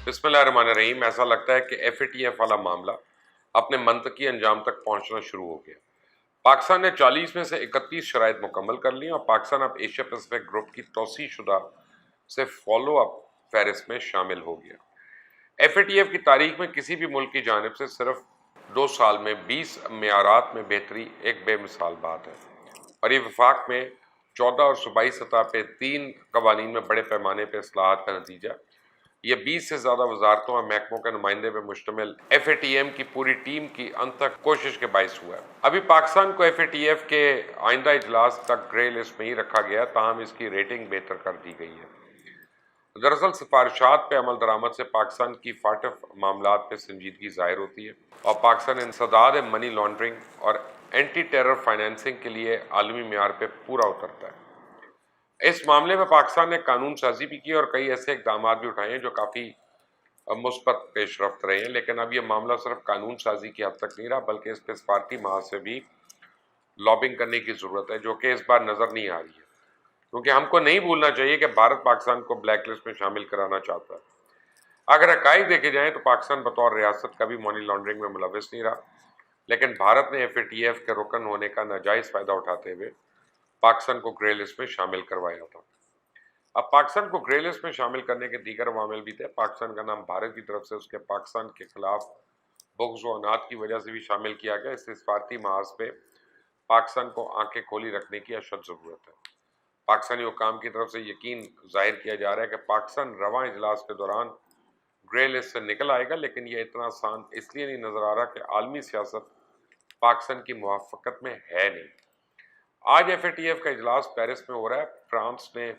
بسم اللہ الرحمن الرحیم۔ ایسا لگتا ہے کہ ایف اے ٹی ایف والا معاملہ اپنے منطقی انجام تک پہنچنا شروع ہو گیا۔ پاکستان نے 40 میں سے 31 شرائط مکمل کر لی اور پاکستان اب ایشیا پیسفک گروپ کی توسیع شدہ سے فالو اپ فہرست میں شامل ہو گیا۔ ایف اے ٹی ایف کی تاریخ میں کسی بھی ملک کی جانب سے صرف 2 سال میں 20 معیارات میں بہتری ایک بے مثال بات ہے، اور یہ وفاق میں 14 اور صوبائی سطح پہ 3 قوانین میں بڑے پیمانے پہ اصلاحات کا نتیجہ۔ یہ 20 سے زیادہ وزارتوں اور محکموں کے نمائندے پہ مشتمل ایف اے ٹی ایم کی پوری ٹیم کی انتھک کوشش کے باعث ہوا ہے۔ ابھی پاکستان کو ایف اے ٹی ایف کے آئندہ اجلاس تک گرے لسٹ میں ہی رکھا گیا، تاہم اس کی ریٹنگ بہتر کر دی گئی ہے۔ دراصل سفارشات پہ عمل درآمد سے پاکستان کی فاٹف معاملات پہ سنجیدگی ظاہر ہوتی ہے، اور پاکستان انسداد منی لانڈرنگ اور اینٹی ٹیرر فائنینسنگ کے لیے عالمی معیار پہ پورا اترتا ہے۔ اس معاملے میں پاکستان نے قانون سازی بھی کی اور کئی ایسے اقدامات بھی اٹھائے ہیں جو کافی مثبت پیش رفت رہے ہیں، لیکن اب یہ معاملہ صرف قانون سازی کی حد تک نہیں رہا، بلکہ اس پہ سفارتی محاذ سے بھی لابنگ کرنے کی ضرورت ہے، جو کہ اس بار نظر نہیں آ رہی ہے، کیونکہ ہم کو نہیں بھولنا چاہیے کہ بھارت پاکستان کو بلیک لسٹ میں شامل کرانا چاہتا ہے۔ اگر حقائق دیکھے جائیں تو پاکستان بطور ریاست کبھی منی لانڈرنگ میں ملوث نہیں رہا، لیکن بھارت نے ایف اے ٹی ایف کے رکن ہونے کا ناجائز فائدہ اٹھاتے ہوئے پاکستان کو گرے لسٹ میں شامل کروایا تھا۔ اب پاکستان کو گرے لسٹ میں شامل کرنے کے دیگر عوامل بھی تھے۔ پاکستان کا نام بھارت کی طرف سے اس کے پاکستان کے خلاف بغض و عناد کی وجہ سے بھی شامل کیا گیا۔ اس سفارتی محاذ پہ پاکستان کو آنکھیں کھولی رکھنے کی اشد ضرورت ہے۔ پاکستانی حکام کی طرف سے یقین ظاہر کیا جا رہا ہے کہ پاکستان رواں اجلاس کے دوران گرے لسٹ سے نکل آئے گا، لیکن یہ اتنا آسان اس لیے نہیں نظر آ رہا کہ عالمی سیاست پاکستان کی موافقت میں ہے نہیں۔ آج ایف اے ٹی ایف کا اجلاس پیرس میں ہو رہا ہے۔ فرانس نے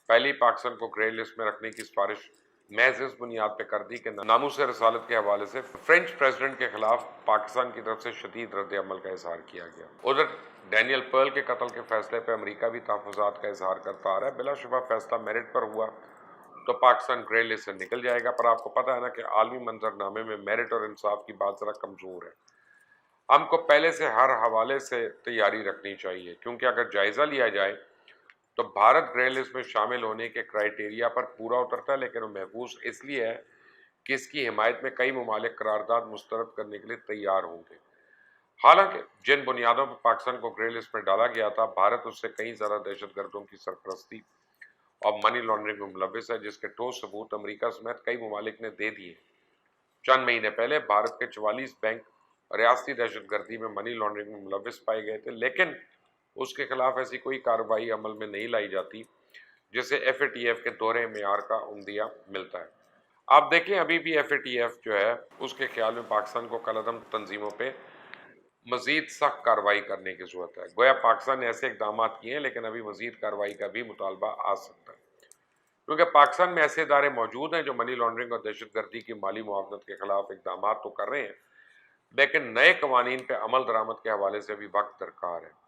پہلی پاکستان کو گرے لسٹ میں رکھنے کی سفارش محض اس بنیاد پہ کر دی کہ ناموس رسالت کے حوالے سے فرینچ پریزیڈنٹ کے خلاف پاکستان کی طرف سے شدید رد عمل کا اظہار کیا گیا۔ ادھر ڈینیل پرل کے قتل کے فیصلے پہ امریکہ بھی تحفظات کا اظہار کرتا آ رہا ہے۔ بلا شبہ فیصلہ میرٹ پر ہوا تو پاکستان گرے لسٹ سے نکل جائے گا، پر آپ کو پتہ ہے نا کہ عالمی منظرنامے میں میرٹ اور انصاف کی بات ذرا کمزور ہے۔ ہم کو پہلے سے ہر حوالے سے تیاری رکھنی چاہیے، کیونکہ اگر جائزہ لیا جائے تو بھارت گرے لسٹ میں شامل ہونے کے کرائیٹیریا پر پورا اترتا ہے، لیکن وہ محفوظ اس لیے ہے کہ اس کی حمایت میں کئی ممالک قرارداد مسترد کرنے کے لیے تیار ہوں گے۔ حالانکہ جن بنیادوں پر پاکستان کو گرے لسٹ میں ڈالا گیا تھا، بھارت اس سے کئی زیادہ دہشت گردوں کی سرپرستی اور منی لانڈرنگ میں ملوث ہے، جس کے ٹھوس ثبوت امریکہ سمیت کئی ممالک نے دے دیے۔ چند مہینے پہلے بھارت کے 44 بینک ریاستی دہشت گردی میں منی لانڈرنگ میں ملوث پائے گئے تھے، لیکن اس کے خلاف ایسی کوئی کارروائی عمل میں نہیں لائی جاتی جسے ایف اے ٹی ایف کے دوہرے معیار کا عمدیہ ملتا ہے۔ آپ دیکھیں ابھی بھی ایف اے ٹی ایف جو ہے اس کے خیال میں پاکستان کو کالعدم تنظیموں پہ مزید سخت کارروائی کرنے کی ضرورت ہے۔ گویا پاکستان نے ایسے اقدامات کیے ہیں، لیکن ابھی مزید کارروائی کا بھی مطالبہ آ سکتا ہے، کیونکہ پاکستان میں ایسے ادارے موجود ہیں جو منی لانڈرنگ اور دہشت گردی کی مالی معاونت کے خلاف اقدامات تو کر رہے ہیں، لیکن نئے قوانین پہ عمل درآمد کے حوالے سے بھی وقت درکار ہے۔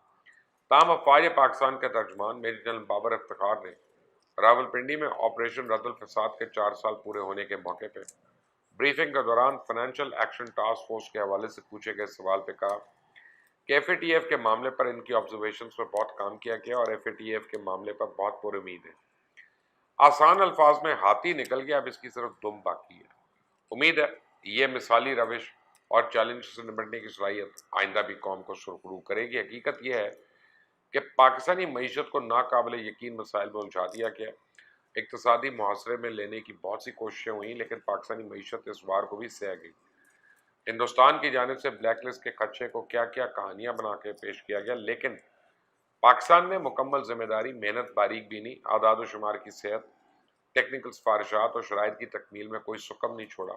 تاہم افواج پاکستان کے ترجمان میجر جنرل بابر افتخار نے راولپنڈی میں آپریشن رد الفساد کے 4 سال پورے ہونے کے موقع پہ بریفنگ کے دوران فائنینشل ایکشن ٹاسک فورس کے حوالے سے پوچھے گئے سوال پہ کہا کہ ایف اے ٹی ایف کے معاملے پر ان کی آبزرویشنز پر بہت کام کیا گیا اور ایف اے ٹی ایف کے معاملے پر بہت پر امید ہے۔ آسان الفاظ میں ہاتھی نکل گیا، اب اس کی صرف دم باقی ہے۔ امید ہے یہ مثالی روش اور چیلنج سے نمٹنے کی صلاحیت آئندہ بھی قوم کو سرخرو کرے گی۔ حقیقت یہ ہے کہ پاکستانی معیشت کو ناقابل یقین مسائل میں الجھا دیا گیا۔ اقتصادی محاصرے میں لینے کی بہت سی کوششیں ہوئیں، لیکن پاکستانی معیشت اس وار کو بھی سہ گئی۔ ہندوستان کی جانب سے بلیک لسٹ کے خدشے کو کیا کیا کہانیاں بنا کے پیش کیا گیا، لیکن پاکستان نے مکمل ذمہ داری، محنت، باریک بینی، اعداد و شمار کی صحت، ٹیکنیکل سفارشات اور شرائط کی تکمیل میں کوئی سکم نہیں چھوڑا،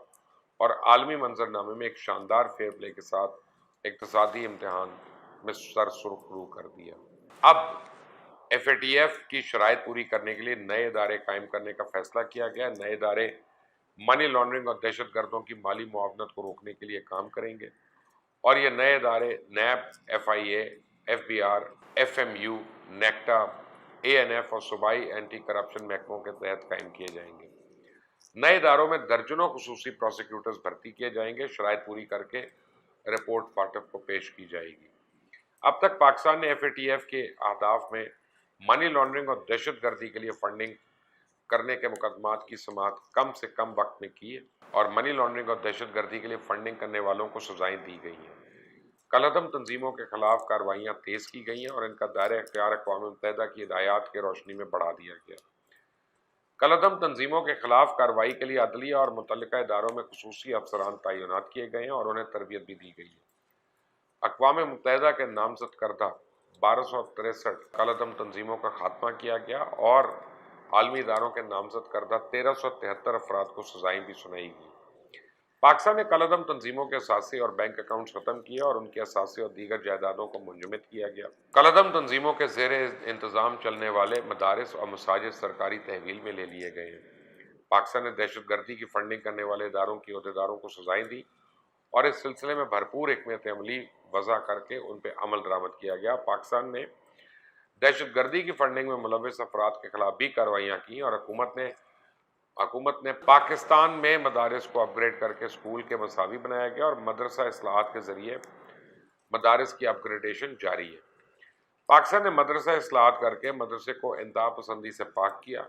اور عالمی منظرنامے میں ایک شاندار فیئر پلے کے ساتھ اقتصادی امتحان میں سر سرخرو کر دیا۔ اب ایف اے ٹی ایف کی شرائط پوری کرنے کے لیے نئے ادارے قائم کرنے کا فیصلہ کیا گیا۔ نئے ادارے منی لانڈرنگ اور دہشت گردوں کی مالی معاونت کو روکنے کے لیے کام کریں گے، اور یہ نئے ادارے NAB, F I A, F B R, F M U, NACTA, A N F اور صوبائی اینٹی کرپشن محکموں کے تحت قائم کیے جائیں گے۔ نئے اداروں میں درجنوں خصوصی پروسیکیوٹرز بھرتی کیے جائیں گے۔ شرائط پوری کر کے رپورٹ فاٹف کو پیش کی جائے گی۔ اب تک پاکستان نے ایف اے ٹی ایف کے اہداف میں منی لانڈرنگ اور دہشت گردی کے لیے فنڈنگ کرنے کے مقدمات کی سماعت کم سے کم وقت میں کی ہے اور منی لانڈرنگ اور دہشت گردی کے لیے فنڈنگ کرنے والوں کو سزائیں دی گئی ہیں۔ کالعدم تنظیموں کے خلاف کارروائیاں تیز کی گئی ہیں اور ان کا دائرہ اختیار اقوام متحدہ کی ہدایات کی روشنی میں بڑھا دیا گیا۔ کالعدم تنظیموں کے خلاف کارروائی کے لیے عدلیہ اور متعلقہ اداروں میں خصوصی افسران تعینات کیے گئے ہیں اور انہیں تربیت بھی دی گئی ہے۔ اقوام متحدہ کے نامزد کردہ 1263 کالعدم تنظیموں کا خاتمہ کیا گیا اور عالمی اداروں کے نامزد کردہ 1373 افراد کو سزائیں بھی سنائی گئی۔ پاکستان نے کالعدم تنظیموں کے اثاثے اور بینک اکاؤنٹس ختم کیا اور ان کے اثاثے اور دیگر جائیدادوں کو منجمد کیا گیا۔ کالعدم تنظیموں کے زیر انتظام چلنے والے مدارس اور مساجد سرکاری تحویل میں لے لیے گئے ہیں۔ پاکستان نے دہشت گردی کی فنڈنگ کرنے والے اداروں کی عہدیداروں کو سزائیں دی اور اس سلسلے میں بھرپور حکمت عملی وضع کر کے ان پہ عمل درآمد کیا گیا۔ پاکستان نے دہشت گردی کی فنڈنگ میں ملوث افراد کے خلاف بھی کارروائیاں کی اور حکومت نے پاکستان میں مدارس کو اپ گریڈ کر کے اسکول کے مساوی بنایا گیا اور مدرسہ اصلاحات کے ذریعے مدارس کی اپ گریڈیشن جاری ہے۔ پاکستان نے مدرسہ اصلاحات کر کے مدرسے کو انتہا پسندی سے پاک کیا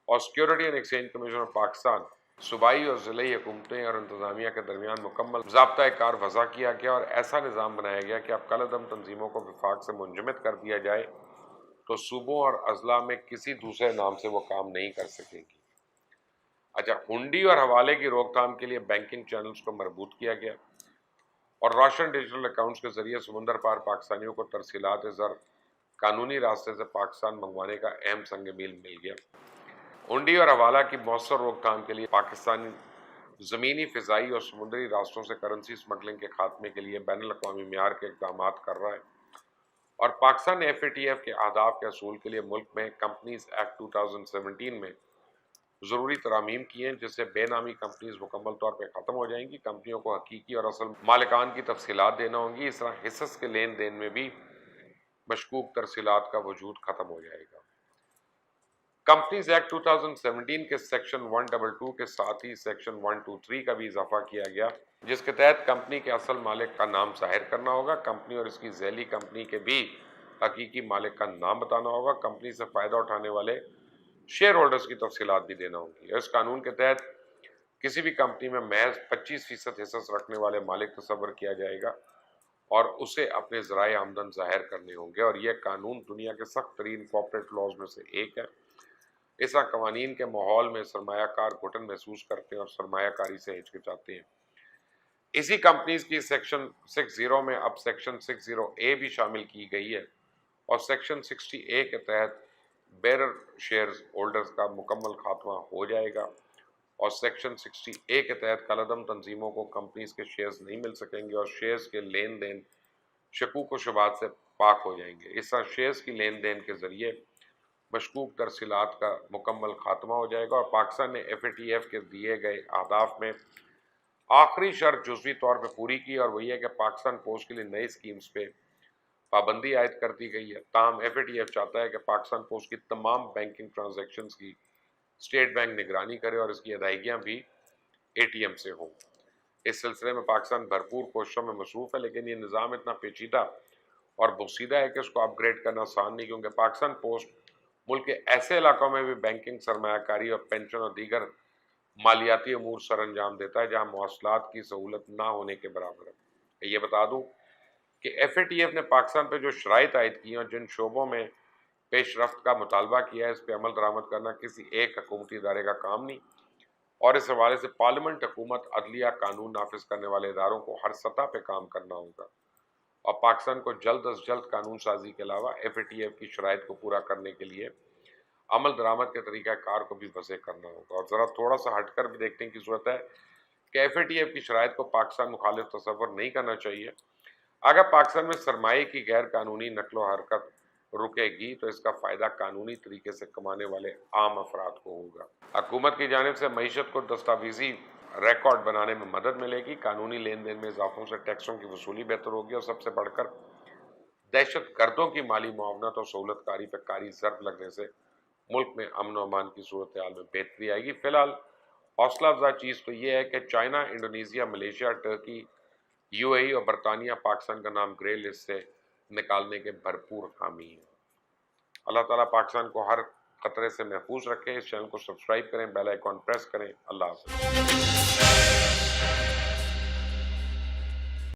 اور security and exchange commission of Pakistan صوبائی اور ضلعی حکومتیں اور انتظامیہ کے درمیان مکمل ضابطۂ کار وضع کیا گیا اور ایسا نظام بنایا گیا کہ اب کالعدم تنظیموں کو وفاق سے منجمد کر دیا جائے تو صوبوں اور اضلاع میں کسی دوسرے نام سے وہ کام نہیں کر سکے گی۔ اچھا، ہنڈی اور حوالے کی روک تھام کے لیے بینکنگ چینلز کو مربوط کیا گیا اور روشن ڈیجیٹل اکاؤنٹس کے ذریعے سمندر پار پاکستانیوں کو ترسیلات زر قانونی راستے سے پاکستان منگوانے کا اہم سنگ میل مل گیا۔ ہنڈی اور حوالہ کی مؤثر روک تھام کے لیے پاکستان زمینی، فضائی اور سمندری راستوں سے کرنسی اسمگلنگ کے خاتمے کے لیے بین الاقوامی معیار کے اقدامات کر رہا ہے اور پاکستان نے ایف اے ٹی ایف کے اہداف کے حصول کے لیے ملک میں کمپنیز ایکٹ 2017 میں ضروری ترامیم کی ہیں، جس سے بے نامی کمپنیز مکمل طور پہ ختم ہو جائیں گی۔ کمپنیوں کو حقیقی اور اصل مالکان کی تفصیلات دینا ہوں گی۔ اس طرح حصص کے لین دین میں بھی مشکوک ترسیلات کا وجود ختم ہو جائے گا۔ کمپنیز ایکٹ 2017 کے سیکشن 122 کے ساتھ ہی سیکشن 123 کا بھی اضافہ کیا گیا، جس کے تحت کمپنی کے اصل مالک کا نام ظاہر کرنا ہوگا۔ کمپنی اور اس کی ذیلی کمپنی کے بھی حقیقی مالک کا نام بتانا ہوگا۔ کمپنی سے فائدہ اٹھانے والے شیئر ہولڈرز کی تفصیلات بھی دینا ہوں گی۔ اس قانون کے تحت کسی بھی کمپنی میں محض 25% حصص رکھنے والے مالک تصور کیا جائے گا اور اسے اپنے ذرائع آمدن ظاہر کرنے ہوں گے، اور یہ قانون دنیا کے سخت ترین کارپوریٹ لاز میں سے ایک ہے۔ اس طرح قوانین کے ماحول میں سرمایہ کار گھٹن محسوس کرتے ہیں اور سرمایہ کاری سے ہچکچاتے ہیں۔ اسی کمپنیز کی سیکشن 60 میں اب سیکشن 60A بھی شامل کی گئی ہے اور سیکشن 60A کے تحت بیرر شیئرز ہولڈرز کا مکمل خاتمہ ہو جائے گا اور سیکشن 60A کے تحت کالعدم تنظیموں کو کمپنیز کے شیئرز نہیں مل سکیں گے اور شیئرز کے لین دین شکوک و شبہات سے پاک ہو جائیں گے۔ اس طرح شیئرز کی لین دین کے ذریعے مشکوک ترسیلات کا مکمل خاتمہ ہو جائے گا اور پاکستان نے ایف اے ٹی ایف کے دیے گئے اہداف میں آخری شرط جزوی طور پہ پوری کی، اور وہ یہ کہ پاکستان پوسٹ کے لیے نئی اسکیمز پہ پابندی عائد کر دی گئی ہے۔ تاہم ایف اے ٹی ایف چاہتا ہے کہ پاکستان پوسٹ کی تمام بینکنگ ٹرانزیکشنز کی اسٹیٹ بینک نگرانی کرے اور اس کی ادائیگیاں بھی اے ٹی ایم سے ہوں۔ اس سلسلے میں پاکستان بھرپور کوششوں میں مصروف ہے، لیکن یہ نظام اتنا پیچیدہ اور بوسیدہ ہے کہ اس کو اپ گریڈ کرنا آسان نہیں، کیونکہ پاکستان پوسٹ ملک کے ایسے علاقوں میں بھی بینکنگ، سرمایہ کاری اور پینشن اور دیگر مالیاتی امور سر انجام دیتا ہے جہاں مواصلات کی سہولت نہ ہونے کے برابر ہے۔ یہ بتا دوں کہ ایف اے ٹی ایف نے پاکستان پہ جو شرائط عائد کی ہیں اور جن شعبوں میں پیش رفت کا مطالبہ کیا ہے، اس پہ عمل درآمد کرنا کسی ایک حکومتی ادارے کا کام نہیں، اور اس حوالے سے پارلیمنٹ، حکومت، عدلیہ، قانون نافذ کرنے والے اداروں کو ہر سطح پہ کام کرنا ہوگا اور پاکستان کو جلد از جلد قانون سازی کے علاوہ ایف اے ٹی ایف کی شرائط کو پورا کرنے کے لیے عمل درآمد کے طریقہ کار کو بھی وضع کرنا ہوگا۔ اور ذرا تھوڑا سا ہٹ کر بھی دیکھنے کی ضرورت ہے کہ ایف اے ٹی ایف کی شرائط کو پاکستان مخالف تصور نہیں کرنا چاہیے۔ اگر پاکستان میں سرمایہ کی غیر قانونی نقل و حرکت رکے گی تو اس کا فائدہ قانونی طریقے سے کمانے والے عام افراد کو ہوگا۔ حکومت کی جانب سے معیشت کو دستاویزی ریکارڈ بنانے میں مدد ملے گی، قانونی لین دین میں اضافوں سے ٹیکسوں کی وصولی بہتر ہوگی اور سب سے بڑھ کر دہشت گردوں کی مالی معاونت اور سہولت کاری پہ کاری ضرب لگنے سے ملک میں امن و امان کی صورتحال میں بہتری آئے گی۔ فی الحال حوصلہ افزا چیز تو یہ ہے کہ China, Indonesia, Malaysia, Turkey, U A E اور برطانیہ پاکستان کا نام گرے لسٹ سے نکالنے کے بھرپور حامی ہیں۔ اللہ تعالیٰ پاکستان کو ہر خطرے سے محفوظ رکھیں. اس چینل کو سبسکرائب کریں, بیل آئیکن پریس کریں. اللہ حافظ.